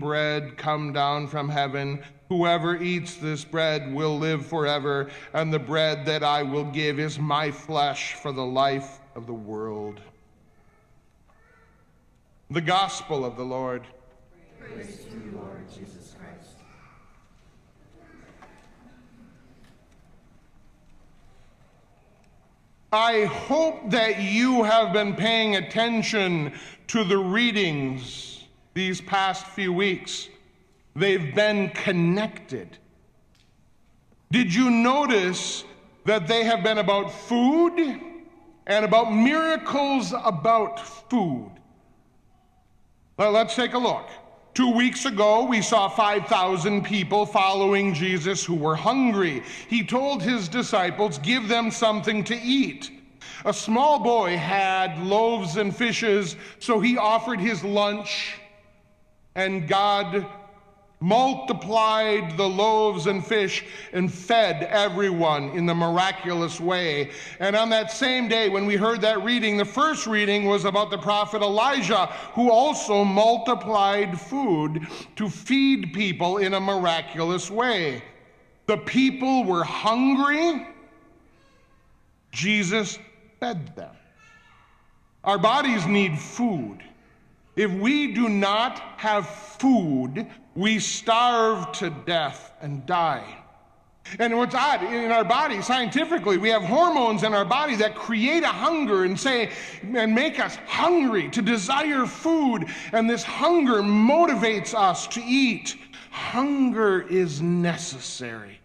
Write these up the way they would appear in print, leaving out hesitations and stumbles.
bread come down from heaven. Whoever eats this bread will live forever, and the bread that I will give is my flesh for the life of the world. The Gospel of the Lord. Praise to you, Lord Jesus Christ. I hope that you have been paying attention to the readings these past few weeks. They've been connected. Did you notice that they have been about food and about miracles about food? Well, let's take a look. 2 weeks ago, we saw 5,000 people following Jesus who were hungry. He told his disciples, give them something to eat. A small boy had loaves and fishes, so he offered his lunch, and God multiplied the loaves and fish and fed everyone in the miraculous way. And on that same day, when we heard that reading, the first reading was about the prophet Elijah, who also multiplied food to feed people in a miraculous way. The people were hungry. Jesus fed them. Our bodies need food. If we do not have food, we starve to death and die. And what's odd, in our body, scientifically, we have hormones in our body that create a hunger and make us hungry, to desire food. And this hunger motivates us to eat. Hunger is necessary.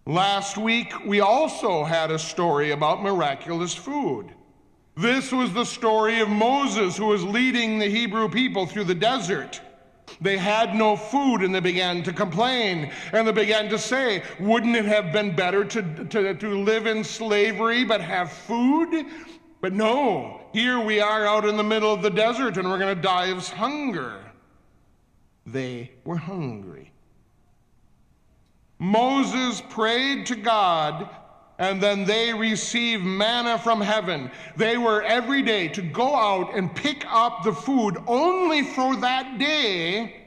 Last week, we also had a story about miraculous food. This was the story of Moses, who was leading the Hebrew people through the desert. They had no food, and they began to complain, and they began to say, wouldn't it have been better to live in slavery but have food? But no, here we are out in the middle of the desert, and we're going to die of hunger. They were hungry. Moses prayed to God, and then they received manna from heaven. They were every day to go out and pick up the food only for that day,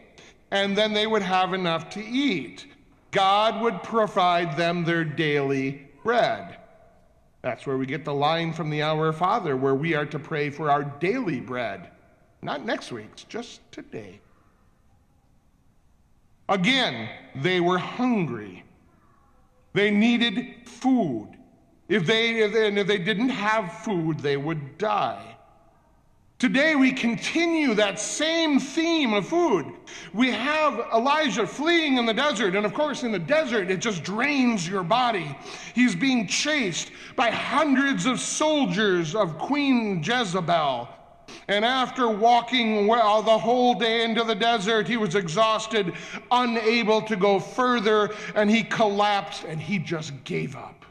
and then they would have enough to eat. God would provide them their daily bread. That's where we get the line from the Our Father, where we are to pray for our daily bread. Not next week's, just today. Again, they were hungry. They needed food. If they didn't have food, they would die. Today we continue that same theme of food. We have Elijah fleeing in the desert, and of course in the desert it just drains your body. He's being chased by hundreds of soldiers of Queen Jezebel. And after walking the whole day into the desert, he was exhausted, unable to go further, and he collapsed and he just gave up.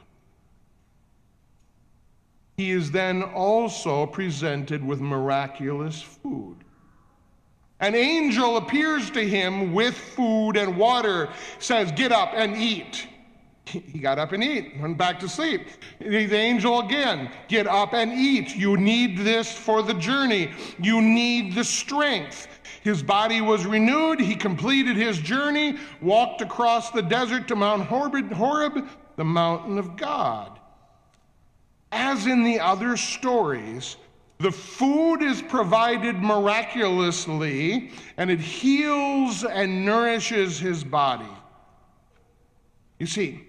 He is then also presented with miraculous food. An angel appears to him with food and water, says, get up and eat. He got up and ate, went back to sleep. The angel again, get up and eat. You need this for the journey. You need the strength. His body was renewed. He completed his journey, walked across the desert to Mount Horeb, the mountain of God. As in the other stories, the food is provided miraculously, and it heals and nourishes his body. You see,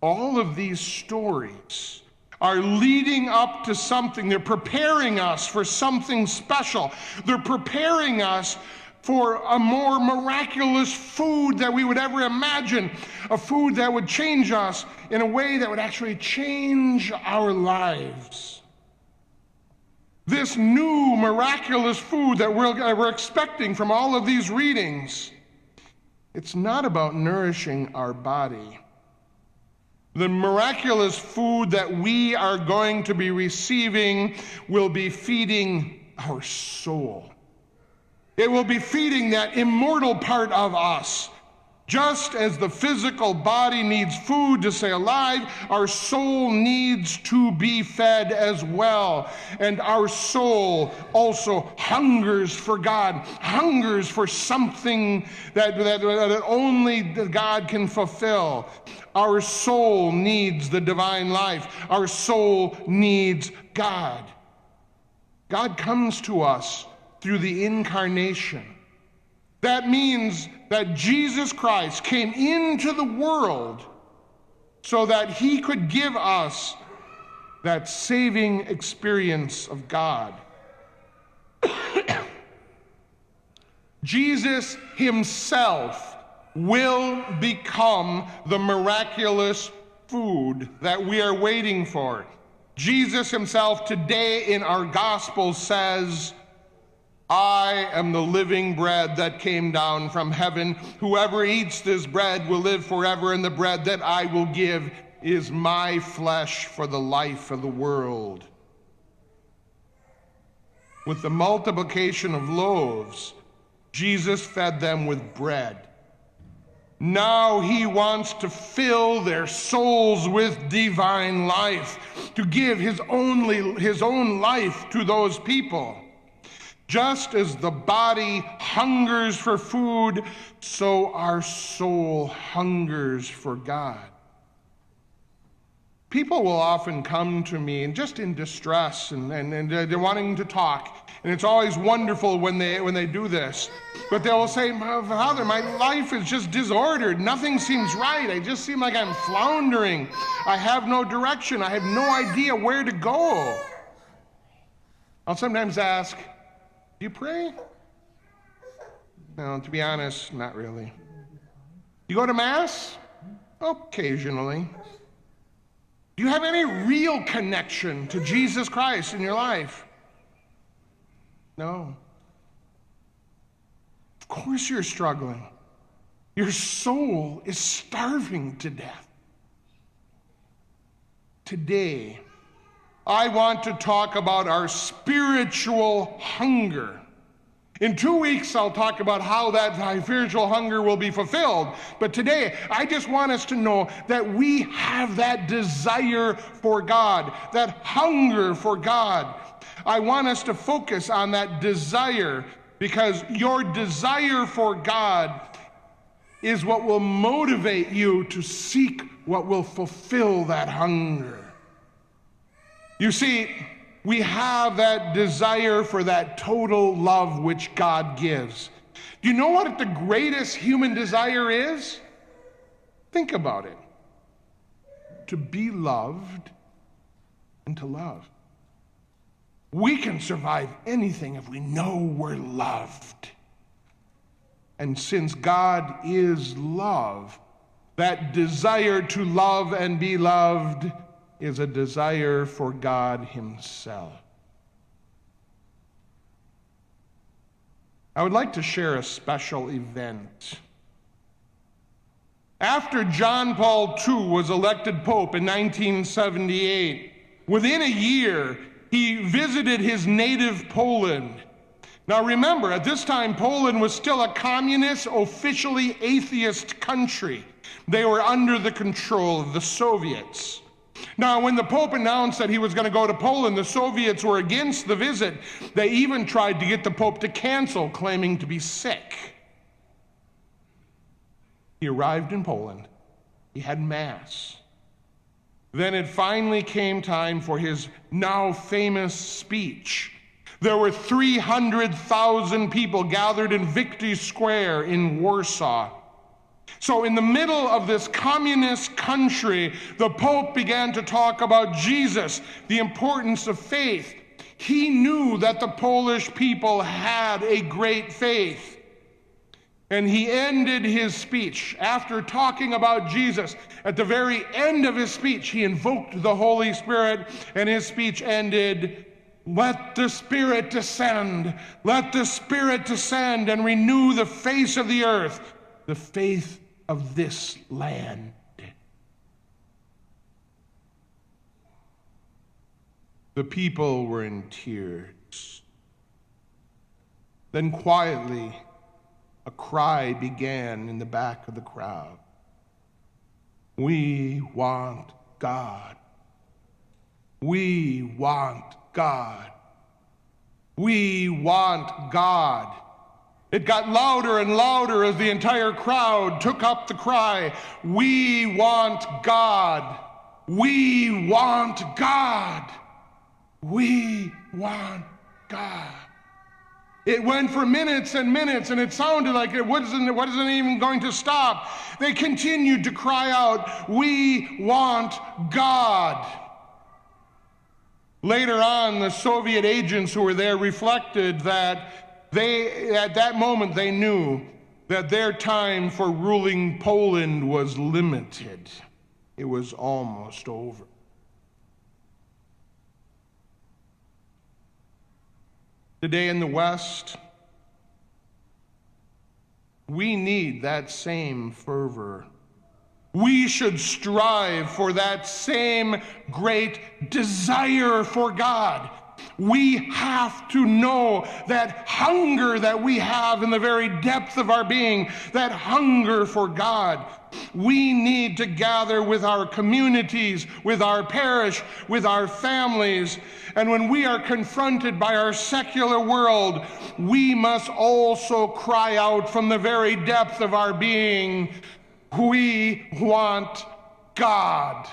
all of these stories are leading up to something. They're preparing us for something special. They're preparing us for a more miraculous food that we would ever imagine, a food that would change us in a way that would actually change our lives. This new miraculous food that we're expecting from all of these readings, it's not about nourishing our body. The miraculous food that we are going to be receiving will be feeding our soul. It will be feeding that immortal part of us. Just as the physical body needs food to stay alive, our soul needs to be fed as well. And our soul also hungers for God, hungers for something that only God can fulfill. Our soul needs the divine life. Our soul needs God. God comes to us through the incarnation. That means that Jesus Christ came into the world so that he could give us that saving experience of God. Jesus himself will become the miraculous food that we are waiting for. Jesus himself today in our gospel says, I am the living bread that came down from heaven. Whoever eats this bread will live forever, and the bread that I will give is my flesh for the life of the world. With the multiplication of loaves, Jesus fed them with bread. Now he wants to fill their souls with divine life, to give his own life to those people. Just as the body hungers for food, so our soul hungers for God. People will often come to me and just in distress and they're wanting to talk. And it's always wonderful when they do this. But they will say, Father, my life is just disordered. Nothing seems right. I just seem like I'm floundering. I have no direction. I have no idea where to go. I'll sometimes ask, do you pray? No, to be honest, not really. You go to Mass? Occasionally. Do you have any real connection to Jesus Christ in your life? No. Of course you're struggling. Your soul is starving to death. Today, I want to talk about our spiritual hunger. In 2 weeks, I'll talk about how that spiritual hunger will be fulfilled. But today, I just want us to know that we have that desire for God, that hunger for God. I want us to focus on that desire because your desire for God is what will motivate you to seek what will fulfill that hunger. You see, we have that desire for that total love which God gives. Do you know what the greatest human desire is? Think about it. To be loved and to love. We can survive anything if we know we're loved. And since God is love, that desire to love and be loved is a desire for God himself. I would like to share a special event. After John Paul II was elected Pope in 1978, within a year, he visited his native Poland. Now remember, at this time, Poland was still a communist, officially atheist country. They were under the control of the Soviets. Now, when the Pope announced that he was going to go to Poland, the Soviets were against the visit. They even tried to get the Pope to cancel, claiming to be sick. He arrived in Poland. He had Mass. Then it finally came time for his now famous speech. There were 300,000 people gathered in Victory Square in Warsaw. So in the middle of this communist country, the Pope began to talk about Jesus, the importance of faith. He knew that the Polish people had a great faith. And he ended his speech, after talking about Jesus, at the very end of his speech, he invoked the Holy Spirit, and his speech ended, "Let the Spirit descend, let the Spirit descend and renew the face of the earth, the faith of this land." The people were in tears. Then quietly, a cry began in the back of the crowd. We want God. We want God. We want God. It got louder and louder as the entire crowd took up the cry, we want God. We want God. We want God. It went for minutes and minutes, and it sounded like it wasn't even going to stop. They continued to cry out, we want God. Later on, the Soviet agents who were there reflected that at that moment, they knew that their time for ruling Poland was limited. It was almost over. Today in the West, we need that same fervor. We should strive for that same great desire for God. We have to know that hunger that we have in the very depth of our being, that hunger for God. We need to gather with our communities, with our parish, with our families. And when we are confronted by our secular world, we must also cry out from the very depth of our being, we want God.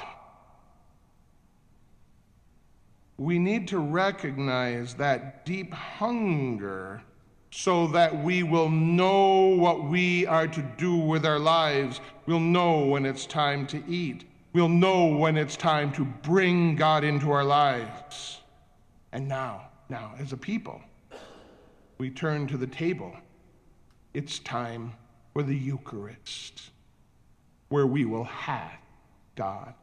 We need to recognize that deep hunger so that we will know what we are to do with our lives. We'll know when it's time to eat. We'll know when it's time to bring God into our lives. And now, as a people, we turn to the table. It's time for the Eucharist, where we will have God.